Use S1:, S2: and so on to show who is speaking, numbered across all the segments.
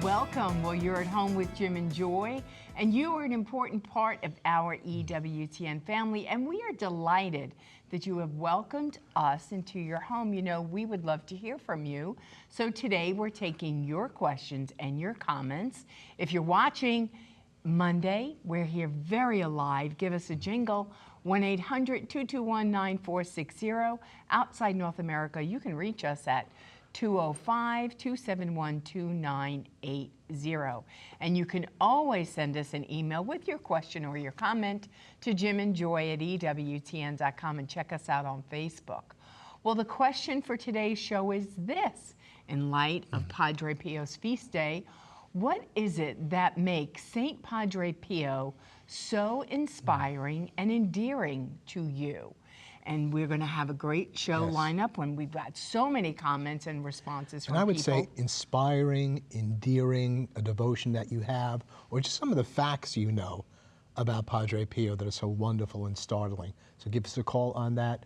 S1: Welcome. Well, you're at home with Jim and Joy, and you are an important part of our EWTN family, and we are delighted that you have welcomed us into your home. You know, we would love to hear from you. So today we're taking your questions and your comments. If you're watching Monday, we're here very alive. Give us a jingle, 1-800-221-9460. Outside North America, you can reach us at 205-271-2980. And you can always send us an email with your question or your comment to jimandjoy@ewtn.com, and check us out on Facebook. Well, the question for today's show is this. In light of Padre Pio's feast day, what is it that makes Saint Padre Pio so inspiring and endearing to you? And we're going to have a great show lineup when we've got so many comments and responses from people.
S2: And I would say inspiring, endearing, a devotion that you have, or just some of the facts you know about Padre Pio that are so wonderful and startling. So give us a call on that.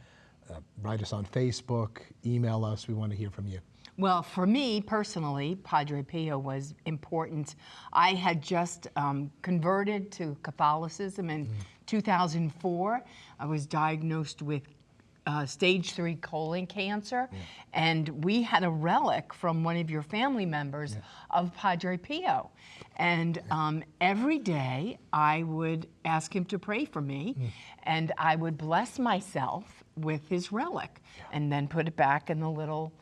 S2: Write us on Facebook, email us. We want to hear from you.
S1: Well, for me personally, Padre Pio was important. I had just converted to Catholicism in 2004. I was diagnosed with stage 3 colon cancer, and we had a relic from one of your family members of Padre Pio. And every day I would ask him to pray for me, and I would bless myself with his relic, and then put it back in the little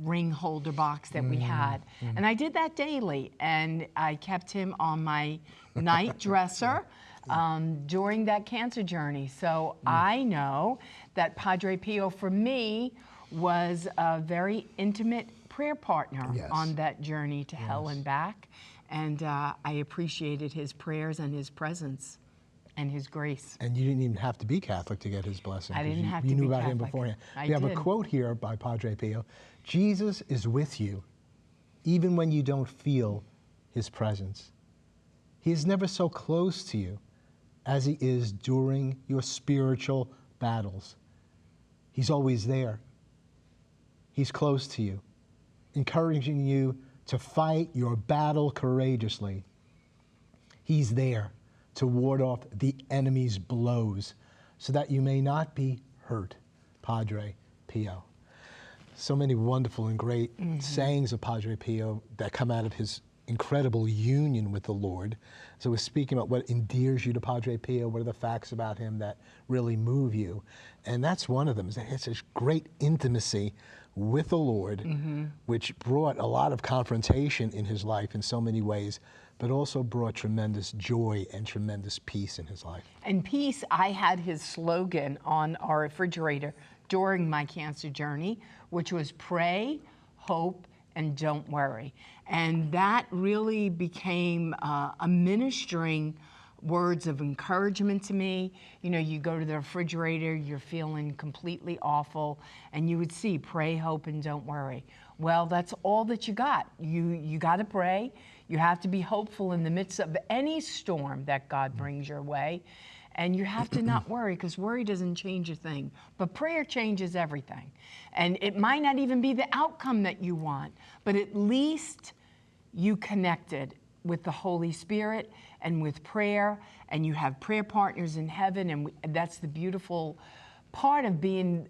S1: ring holder box that we had. And I did that daily, and I kept him on my night dresser during that cancer journey. So I know that Padre Pio for me was a very intimate prayer partner on that journey to hell and back. And I appreciated his prayers and his presence and his grace.
S2: And you didn't even have to be Catholic to get his blessing.
S1: I didn't have to be
S2: You knew about
S1: Catholic.
S2: him beforehand.
S1: I
S2: We have
S1: did.
S2: a quote here by Padre Pio. Jesus is with you, even when you don't feel his presence. He is never so close to you as he is during your spiritual battles. He's always there. He's close to you, encouraging you to fight your battle courageously. He's there to ward off the enemy's blows so that you may not be hurt. Padre Pio. So many wonderful and great sayings of Padre Pio that come out of his incredible union with the Lord. So we're speaking about what endears you to Padre Pio, what are the facts about him that really move you. And that's one of them, is that it's a great intimacy with the Lord, which brought a lot of confrontation in his life in so many ways, but also brought tremendous joy and tremendous peace in his life.
S1: And peace, I had his slogan on our refrigerator during my cancer journey, which was pray, hope, and don't worry. And that really became a ministering words of encouragement to me. You know, you go to the refrigerator, you're feeling completely awful, and you would see pray, hope, and don't worry. Well, that's all that you got. You got to pray. You have to be hopeful in the midst of any storm that God brings your way. And you have to not worry, because worry doesn't change a thing. But prayer changes everything. And it might not even be the outcome that you want, but at least you connected with the Holy Spirit and with prayer, and you have prayer partners in heaven, and that's the beautiful part of being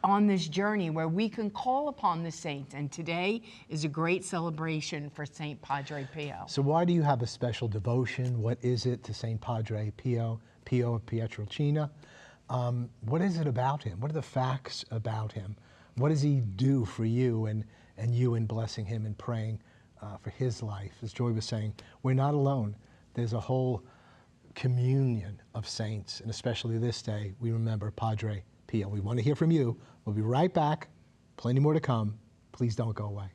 S1: on this journey where we can call upon the saints. And today is a great celebration for Saint Padre Pio.
S2: So why do you have a special devotion? What is it to Saint Padre Pio, Pio of Pietrelcina? What is it about him? What are the facts about him? What does he do for you and you in blessing him and praying for his life? As Joy was saying, we're not alone. There's a whole communion of saints, and especially this day, we remember Padre Pio. We want to hear from you. We'll be right back. Plenty more to come. Please don't go away.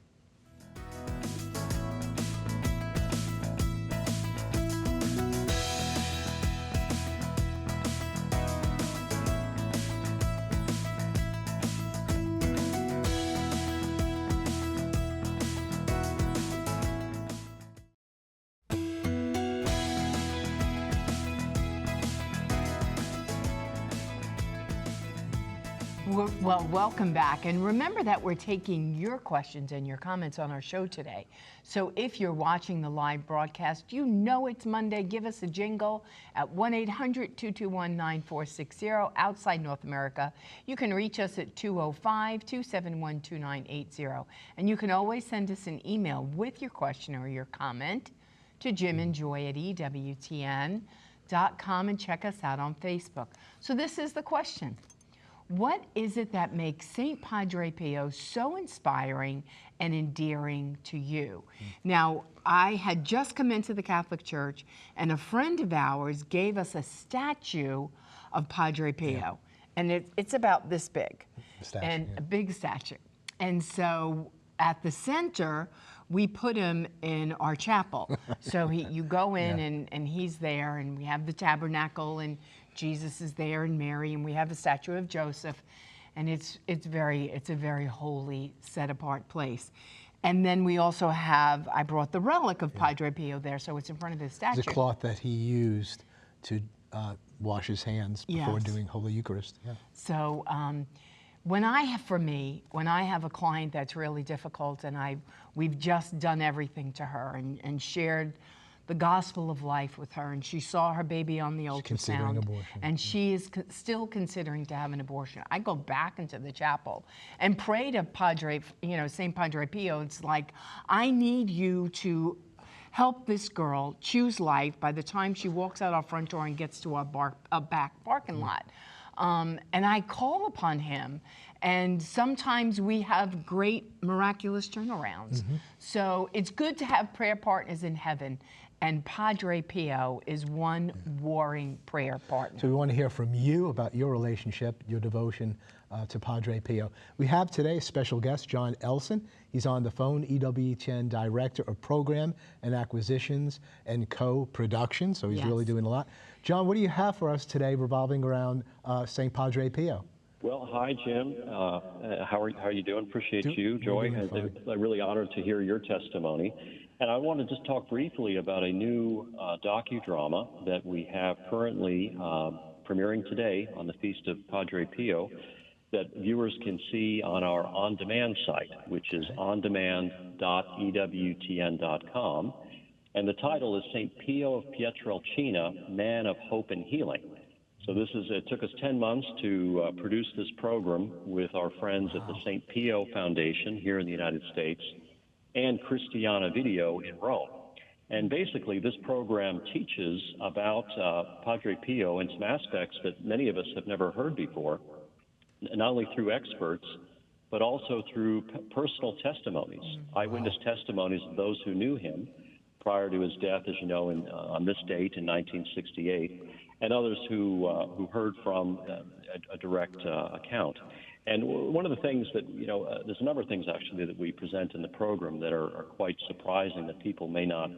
S1: Well, welcome back. And remember that we're taking your questions and your comments on our show today. So if you're watching the live broadcast, you know it's Monday. Give us a jingle at 1-800-221-9460 outside North America. You can reach us at 205-271-2980. And you can always send us an email with your question or your comment to jimandjoy@ewtn.com and check us out on Facebook. So this is the question. What is it that makes Saint Padre Pio so inspiring and endearing to you? Now, I had just come into the Catholic Church, and a friend of ours gave us a statue of Padre Pio, and it's about this big, a big statue. And so at the center, we put him in our chapel. So you go in and he's there, and we have the tabernacle, and Jesus is there, and Mary, and we have the statue of Joseph, and it's a very holy, set apart place. And then we also have, I brought the relic of Padre Pio there, so it's in front of his statue.
S2: It's a cloth that he used to wash his hands before doing Holy Eucharist. Yeah.
S1: So when I have a client that's really difficult, and we've just done everything to her and shared the gospel of life with her, and she saw her baby on the ultrasound, and she is still considering to have an abortion. I go back into the chapel and pray to Saint Padre Pio. It's like, I need you to help this girl choose life by the time she walks out our front door and gets to our back parking lot. And I call upon him, and sometimes we have great miraculous turnarounds. So it's good to have prayer partners in heaven, and Padre Pio is one warring prayer partner.
S2: So we want to hear from you about your relationship, your devotion to Padre Pio. We have today a special guest, John Elson. He's on the phone, EWTN Director of Program and Acquisitions and Co-Production, so he's really doing a lot. John, what do you have for us today revolving around St. Padre Pio?
S3: Well, hi, Jim. How are you doing? Appreciate you, Joy. I'm really honored to hear your testimony. And I want to just talk briefly about a new docudrama that we have currently premiering today on the Feast of Padre Pio that viewers can see on our on-demand site, which is ondemand.ewtn.com. And the title is St. Pio of Pietrelcina, Man of Hope and Healing. So it took us 10 months to produce this program with our friends at the St. Pio Foundation here in the United States and Christiana Video in Rome. And basically, this program teaches about Padre Pio and some aspects that many of us have never heard before, not only through experts, but also through personal testimonies, eyewitness testimonies of those who knew him prior to his death, as you know, on this date in 1968, and others who heard from a direct account. And one of the things that, there's a number of things actually that we present in the program that are quite surprising that people may not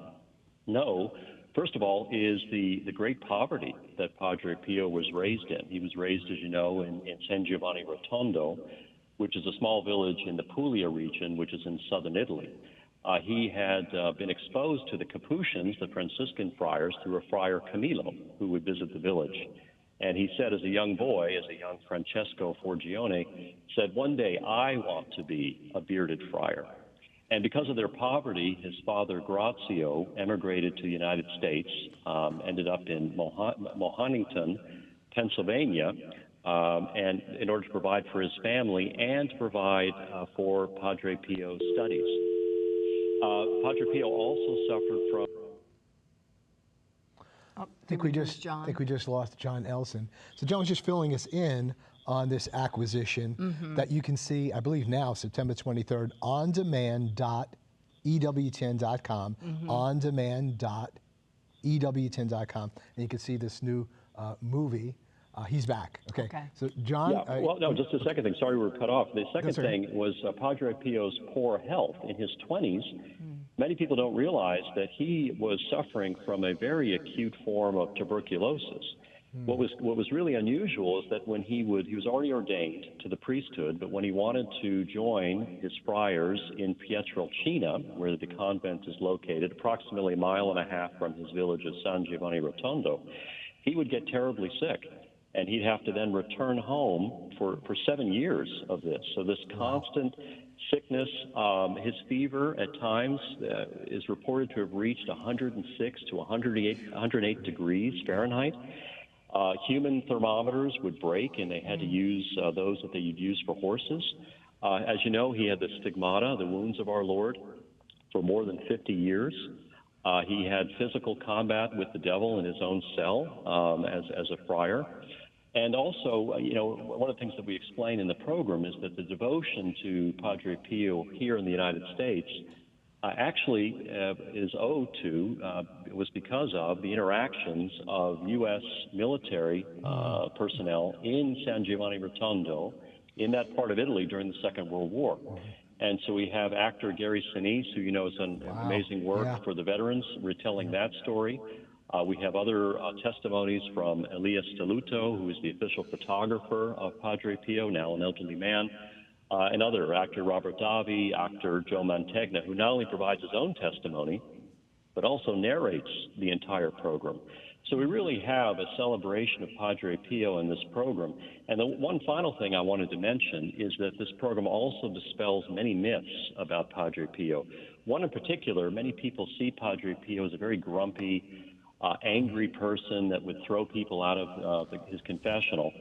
S3: know. First of all is the great poverty that Padre Pio was raised in. He was raised, as you know, in San Giovanni Rotondo, which is a small village in the Puglia region, which is in southern Italy. He had been exposed to the Capuchins, the Franciscan friars, through a friar Camillo, who would visit the village. And he said as a young boy, as a young Francesco Forgione, said, one day I want to be a bearded friar. And because of their poverty, his father Grazio emigrated to the United States, ended up in Mohonington, Pennsylvania, and in order to provide for his family and to provide for Padre Pio's studies. Padre Pio also suffered from...
S2: I think we just lost John Elson. So John was just filling us in on this acquisition that you can see, I believe now, September 23rd, ondemand.ewtn.com, ondemand.ewtn.com, and you can see this new movie. He's back. Okay. So John.
S3: Yeah. Well, no, just a second thing. Sorry, we were cut off. The second thing was Padre Pio's poor health in his 20s. Many people don't realize that he was suffering from a very acute form of tuberculosis. What was really unusual is that when he was already ordained to the priesthood, but when he wanted to join his friars in Pietrelcina, where the convent is located, approximately a mile and a half from his village of San Giovanni Rotondo, he would get terribly sick. and he'd have to then return home for 7 years of this. So this constant sickness, his fever at times is reported to have reached 106 to 108 degrees Fahrenheit. Human thermometers would break, and they had to use those that they would use for horses. As you know, he had the stigmata, the wounds of our Lord, for more than 50 years. He had physical combat with the devil in his own cell as a friar. And also, one of the things that we explain in the program is that the devotion to Padre Pio here in the United States actually is owed to, it was because of the interactions of U.S. military personnel in San Giovanni Rotondo in that part of Italy during the Second World War. And so we have actor Gary Sinise, who has done amazing work for the veterans, retelling that story. We have other testimonies from Elias Steluto, who is the official photographer of Padre Pio, now an elderly man, and other actor Robert Davi, actor Joe Mantegna, who not only provides his own testimony, but also narrates the entire program. So we really have a celebration of Padre Pio in this program. And the one final thing I wanted to mention is that this program also dispels many myths about Padre Pio. One in particular, many people see Padre Pio as a very grumpy, angry person that would throw people out of his confessional.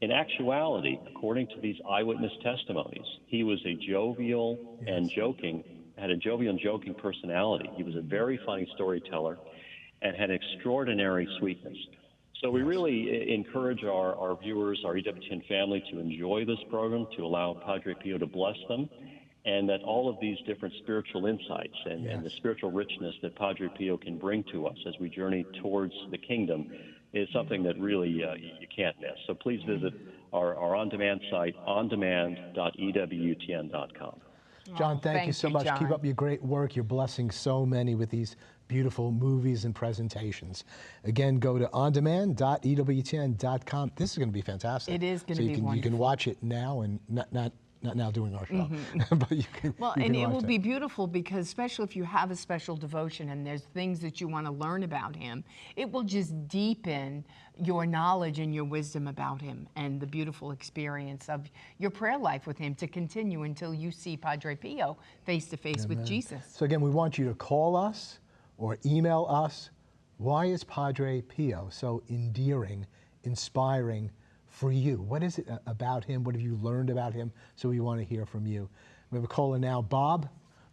S3: In actuality, according to these eyewitness testimonies, he was a jovial and joking, had a jovial and joking personality. He was a very funny storyteller and had extraordinary sweetness. So we really encourage our viewers, our EWTN family, to enjoy this program, to allow Padre Pio to bless them, and that all of these different spiritual insights and the spiritual richness that Padre Pio can bring to us as we journey towards the kingdom is something that really you can't miss. So please visit our on-demand site, ondemand.ewtn.com.
S2: John, thank you so much.
S1: John.
S2: Keep up your great work. You're blessing so many with these beautiful movies and presentations. Again, go to ondemand.ewtn.com. This is going to be fantastic.
S1: It is going to be wonderful.
S2: You can watch it now and not now doing our show, but you can.
S1: Well,
S2: you
S1: and
S2: can
S1: it
S2: watch
S1: will be beautiful because especially if you have a special devotion and there's things that you want to learn about him, it will just deepen your knowledge and your wisdom about him and the beautiful experience of your prayer life with him to continue until you see Padre Pio face to face with Jesus.
S2: So again, we want you to call us or email us. Why is Padre Pio so endearing, inspiring for you? What is it about him? What have you learned about him? So we want to hear from you. We have a caller now, Bob.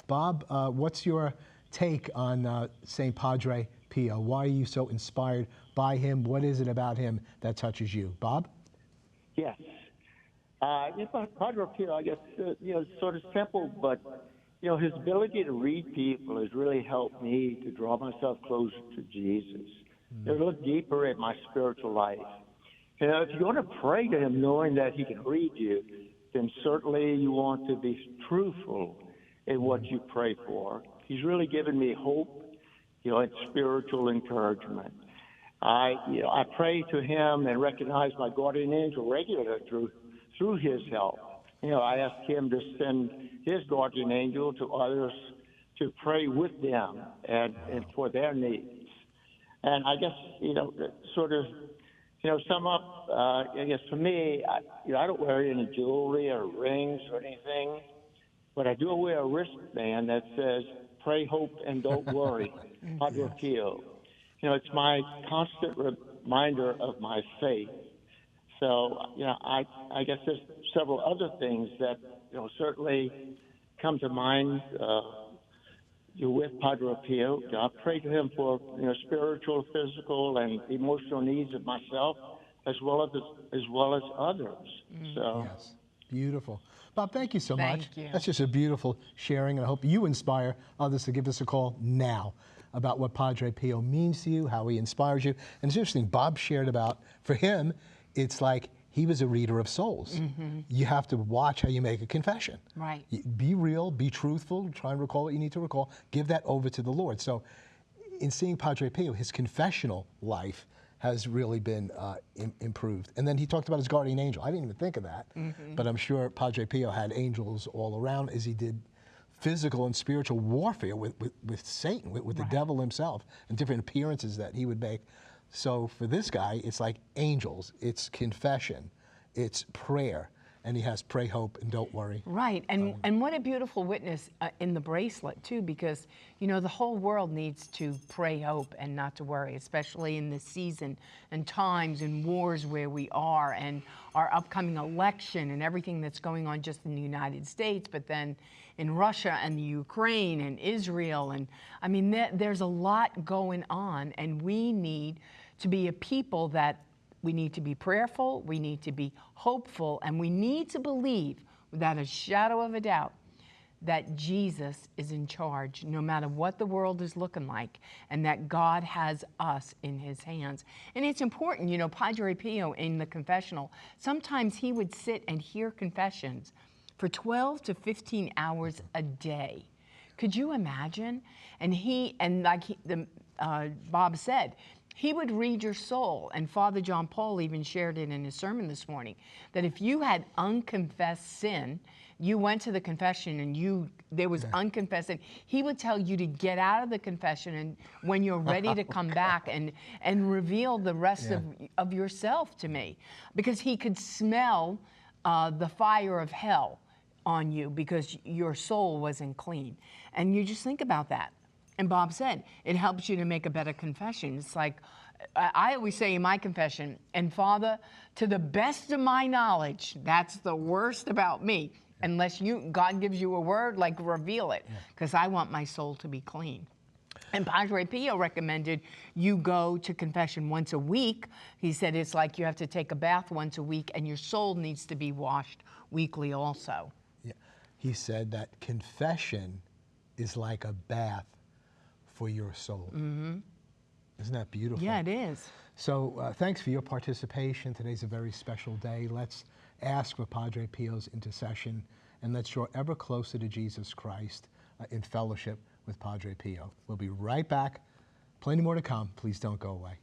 S2: Bob, what's your take on Saint Padre Pio? Why are you so inspired by him? What is it about him that touches you? Bob?
S4: Yes. Padre Pio, I guess, sort of simple, but, his ability to read people has really helped me to draw myself closer to Jesus, to look deeper at my spiritual life. If you want to pray to him knowing that he can read you, then certainly you want to be truthful in what you pray for. He's really given me hope, and spiritual encouragement. I pray to him and recognize my guardian angel regularly through his help. I ask him to send his guardian angel to others to pray with them and for their needs. And I guess, sum up, I guess for me, I don't wear any jewelry or rings or anything, but I do wear a wristband that says, pray, hope, and don't worry, Padre Pio. It's my constant reminder of my faith. So, I guess there's several other things that, certainly come to mind with Padre Pio. I pray to him for spiritual, physical, and emotional needs of myself, as well as others. So
S2: yes, beautiful. Bob, thank you so much.
S1: Thank you.
S2: That's just a beautiful sharing, and I hope you inspire others to give us a call now about what Padre Pio means to you, how he inspires you. And it's interesting, Bob shared about, for him, it's like he was a reader of souls. You have to watch how you make a confession.
S1: Right.
S2: Be real, be truthful, try and recall what you need to recall, give that over to the Lord. So in seeing Padre Pio, his confessional life has really been improved. And then he talked about his guardian angel. I didn't even think of that, but I'm sure Padre Pio had angels all around as he did physical and spiritual warfare with Satan, with the devil himself, and different appearances that he would make. So for this guy, it's like angels, it's confession, it's prayer, and he has pray, hope, and don't worry.
S1: Right, and what a beautiful witness in the bracelet too, because you know the whole world needs to pray, hope, and not to worry, especially in this season and times and wars where we are, and our upcoming election and everything that's going on just in the United States, but then in Russia and the Ukraine and Israel, and I mean there's a lot going on, and we need to be a people that we need to be prayerful, we need to be hopeful, and we need to believe without a shadow of a doubt that Jesus is in charge no matter what the world is looking like, and that God has us in his hands. And it's important, you know, Padre Pio in the confessional, sometimes he would sit and hear confessions for 12 to 15 hours a day. Could you imagine? And Bob said, he would read your soul. And Father John Paul even shared it in his sermon this morning, that if you had unconfessed sin, you went to the confession and there was unconfessed sin, he would tell you to get out of the confession and when you're ready to come back and reveal the rest of yourself to me. Because he could smell the fire of hell on you because your soul wasn't clean. And you just think about that. And Bob said, it helps you to make a better confession. It's like, I always say in my confession, and Father, to the best of my knowledge, that's the worst about me. Unless God gives you a word, like reveal it, because I want my soul to be clean. And Padre Pio recommended you go to confession once a week. He said it's like you have to take a bath once a week, and your soul needs to be washed weekly also.
S2: Yeah. He said that confession is like a bath for your soul. Mm-hmm. Isn't that beautiful?
S1: Yeah, it is.
S2: So thanks for your participation. Today's a very special day. Let's ask for Padre Pio's intercession, and let's draw ever closer to Jesus Christ in fellowship with Padre Pio. We'll be right back. Plenty more to come. Please don't go away.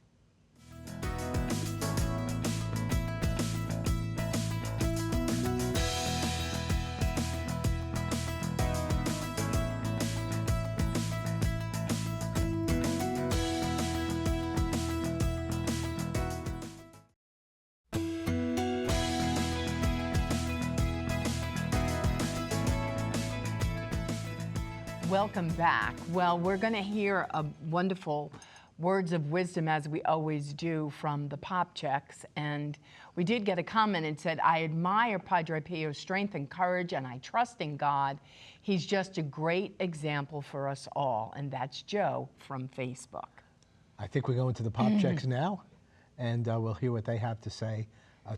S1: Welcome back. Well, we're going to hear a wonderful words of wisdom, as we always do, from the pop checks. And we did get a comment and said, I admire Padre Pio's strength and courage, and I trust in God. He's just a great example for us all. And that's Joe from Facebook.
S2: I think we're going to the pop checks now, and we'll hear what they have to say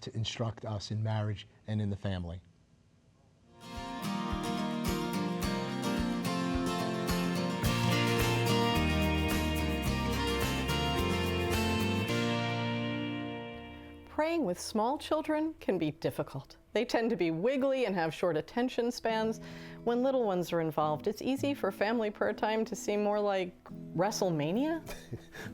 S2: to instruct us in marriage and in the family.
S5: Praying with small children can be difficult. They tend to be wiggly and have short attention spans. When little ones are involved, it's easy for family prayer time to seem more like WrestleMania.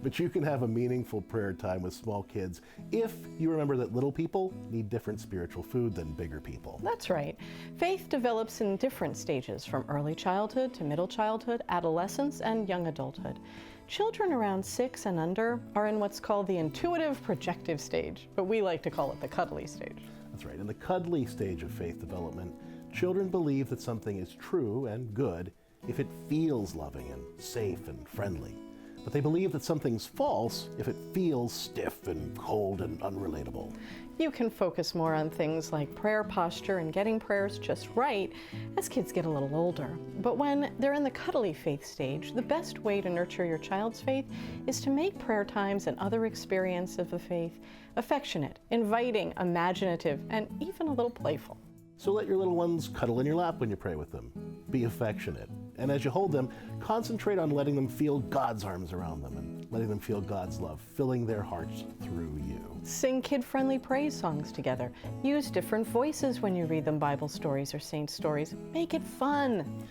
S6: But you can have a meaningful prayer time with small kids if you remember that little people need different spiritual food than bigger people.
S5: That's right. Faith develops in different stages, from early childhood to middle childhood, adolescence, and young adulthood. Children around 6 and under are in what's called the intuitive projective stage, but we like to call it the cuddly stage.
S6: That's right. In the cuddly stage of faith development, children believe that something is true and good if it feels loving and safe and friendly. But they believe that something's false if it feels stiff and cold and unrelatable.
S5: You can focus more on things like prayer posture and getting prayers just right as kids get a little older. But when they're in the cuddly faith stage, the best way to nurture your child's faith is to make prayer times and other experiences of the faith affectionate, inviting, imaginative, and even a little playful.
S6: So let your little ones cuddle in your lap when you pray with them. Be affectionate. And as you hold them, concentrate on letting them feel God's arms around them and letting them feel God's love, filling their hearts through you.
S5: Sing kid-friendly praise songs together. Use different voices when you read them Bible stories or saint stories. Make it fun.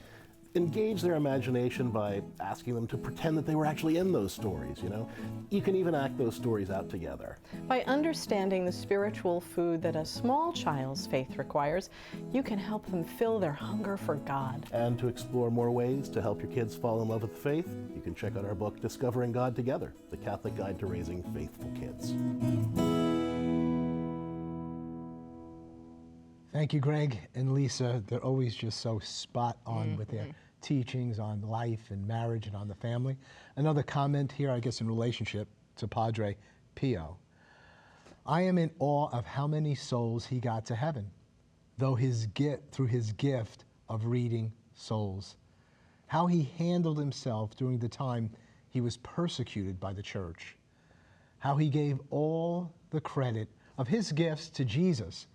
S6: engage their imagination by asking them to pretend that they were actually in those stories, you know. You can even act those stories out together.
S5: By understanding the spiritual food that a small child's faith requires, you can help them fill their hunger for God.
S6: And to explore more ways to help your kids fall in love with the faith, you can check out our book, Discovering God Together, The Catholic Guide to Raising Faithful Kids.
S2: Thank you, Greg and Lisa. They're always just so spot on with their teachings on life and marriage and on the family. Another comment here, I guess, in relationship to Padre Pio. I am in awe of how many souls he got to heaven, through his gift of reading souls. How he handled himself during the time he was persecuted by the church. How he gave all the credit of his gifts to Jesus,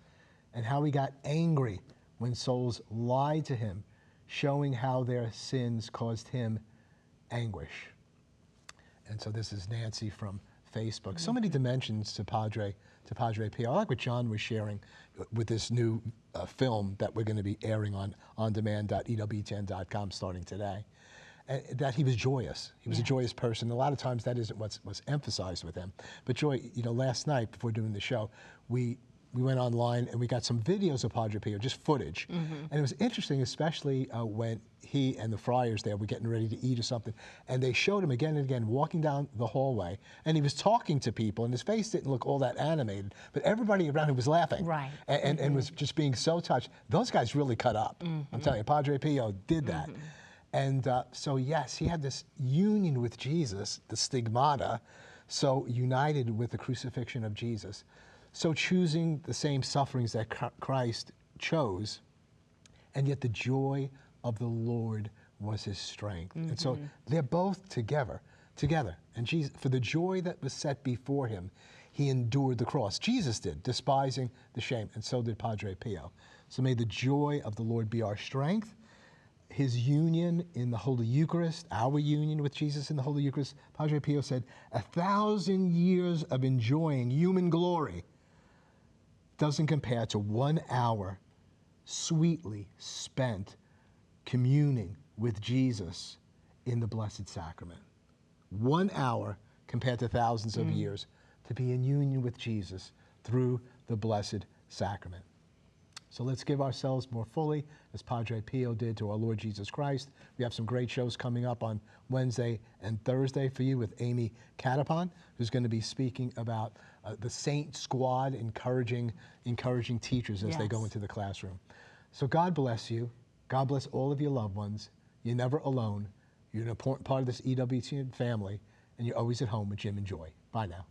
S2: and how he got angry when souls lied to him, showing how their sins caused him anguish. And so this is Nancy from Facebook. So many dimensions to Padre Pio. I like what John was sharing with this new film that we're going to be airing on ondemand.ewtn.com starting today. That he was joyous. He was a joyous person. A lot of times that isn't what's emphasized with him. But joy, you know, last night before doing the show, we went online and we got some videos of Padre Pio, just footage. And it was interesting, especially when he and the friars there were getting ready to eat or something, and they showed him again and again walking down the hallway, and he was talking to people, and his face didn't look all that animated, but everybody around him was laughing.
S1: Right.
S2: And was just being so touched. Those guys really cut up. I'm telling you, Padre Pio did that. And so yes, he had this union with Jesus, the stigmata, so united with the crucifixion of Jesus. So choosing the same sufferings that Christ chose, and yet the joy of the Lord was his strength. And so they're both together. And Jesus, for the joy that was set before him, he endured the cross. Jesus did, despising the shame, and so did Padre Pio. So may the joy of the Lord be our strength. His union in the Holy Eucharist, our union with Jesus in the Holy Eucharist, Padre Pio said, 1,000 years of enjoying human glory doesn't compare to 1 hour sweetly spent communing with Jesus in the Blessed Sacrament. 1 hour compared to thousands of years to be in union with Jesus through the Blessed Sacrament. So let's give ourselves more fully, as Padre Pio did, to our Lord Jesus Christ. We have some great shows coming up on Wednesday and Thursday for you with Amy Catapon, who's going to be speaking about the Saint Squad, encouraging teachers as they go into the classroom. So God bless you. God bless all of your loved ones. You're never alone. You're an important part of this EWTN family, and you're always at home with Jim and Joy. Bye now.